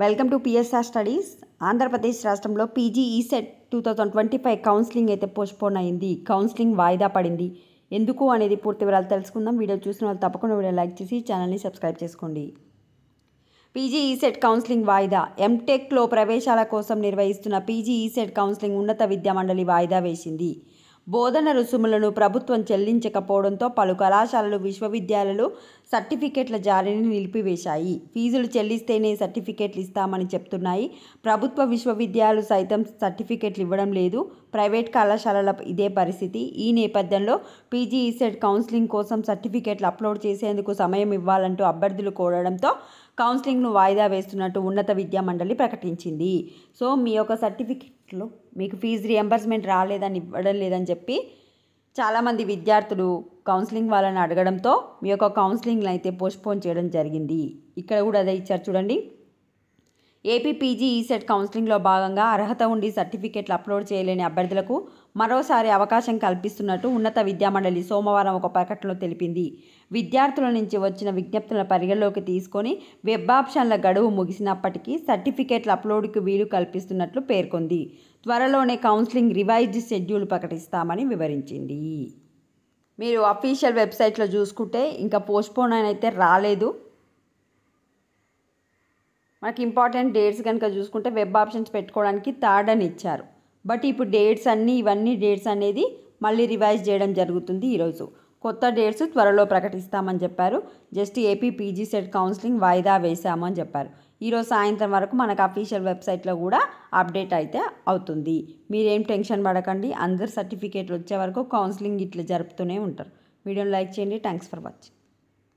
Welcome to PSR studies. Andhra Pradesh రాష్ట్రంలో PG ECET 2025 counselling అయితే postpone అయింది. కౌన్సిలింగ్ వాయిదా పడింది. ఎందుకు అనేది పూర్తి వివరాలు తెలుసుకుందాం. వీడియో చూసిన వాళ్ళు తప్పకుండా వీడియో లైక్ చేసి ఛానల్ని సబ్స్క్రైబ్ చేసుకోండి. పీజీ ఈసెట్ కౌన్సిలింగ్ వాయిదా. ఎంటెక్లో ప్రవేశాల కోసం నిర్వహిస్తున్న పీజీ ఈసెట్ కౌన్సిలింగ్ ఉన్నత విద్యా మండలి వాయిదా వేసింది. బోధన రుసుములను ప్రభుత్వం చెల్లించకపోవడంతో పలు కళాశాలలు, విశ్వవిద్యాలయాలు సర్టిఫికెట్ల జారీని నిలిపివేశాయి. ఫీజులు చెల్లిస్తేనే సర్టిఫికెట్లు ఇస్తామని చెప్తున్నాయి. ప్రభుత్వ విశ్వవిద్యాలయాలు సైతం సర్టిఫికెట్లు ఇవ్వడం లేదు. ప్రైవేట్ కళాశాలల ఇదే పరిస్థితి. ఈ నేపథ్యంలో పీజీ ఈసెట్ కౌన్సిలింగ్ కోసం సర్టిఫికెట్లు అప్లోడ్ చేసేందుకు సమయం ఇవ్వాలంటూ అభ్యర్థులు కోరడంతో కౌన్సిలింగ్ను వాయిదా వేస్తున్నట్టు ఉన్నత విద్యా మండలి ప్రకటించింది. సో మీ యొక్క సర్టిఫికెట్లో మీకు ఫీజు రియంబర్స్మెంట్ రాలేదని ఇవ్వడం లేదని చెప్పి చాలామంది విద్యార్థులు కౌన్సిలింగ్ వాళ్ళని అడగడంతో మీ యొక్క కౌన్సిలింగ్ని అయితే పోస్ట్పోన్ చేయడం జరిగింది. ఇక్కడ కూడా అదే ఇచ్చారు చూడండి. ఏపీ పీజీ ఈసెట్ కౌన్సిలింగ్లో భాగంగా అర్హత ఉండి సర్టిఫికెట్లు అప్లోడ్ చేయలేని అభ్యర్థులకు మరోసారి అవకాశం కల్పిస్తున్నట్టు ఉన్నత విద్యామండలి సోమవారం ఒక ప్రకటనలో తెలిపింది. విద్యార్థుల నుంచి వచ్చిన విజ్ఞప్తులను పరిగణలోకి తీసుకొని వెబ్ ఆప్షన్ల గడువు ముగిసినప్పటికీ సర్టిఫికెట్ల అప్లోడ్కు వీలు కల్పిస్తున్నట్లు పేర్కొంది. త్వరలోనే కౌన్సిలింగ్ రివైజ్డ్ షెడ్యూల్ ప్రకటిస్తామని వివరించింది. మీరు అఫీషియల్ వెబ్సైట్లో చూసుకుంటే ఇంకా పోస్ట్పోన్ అయితే రాలేదు. మనకి ఇంపార్టెంట్ డేట్స్ కనుక చూసుకుంటే వెబ్ ఆప్షన్స్ పెట్టుకోవడానికి 3rd అని ఇచ్చారు. బట్ ఇప్పుడు డేట్స్ ఇవన్నీ డేట్స్ అనేది మళ్ళీ రివైజ్ చేయడం జరుగుతుంది. ఈరోజు కొత్త డేట్స్ త్వరలో ప్రకటిస్తామని చెప్పారు. Just AP PG set counselling వాయిదా వేసామని చెప్పారు. ఈరోజు సాయంత్రం వరకు మనకు అఫీషియల్ వెబ్సైట్లో కూడా అప్డేట్ అయితే అవుతుంది. మీరేం టెన్షన్ పడకండి. అందరు సర్టిఫికేట్లు వచ్చే వరకు కౌన్సిలింగ్ ఇట్లా జరుపుతూనే ఉంటారు. వీడియోని లైక్ చేయండి. Thanks for watching.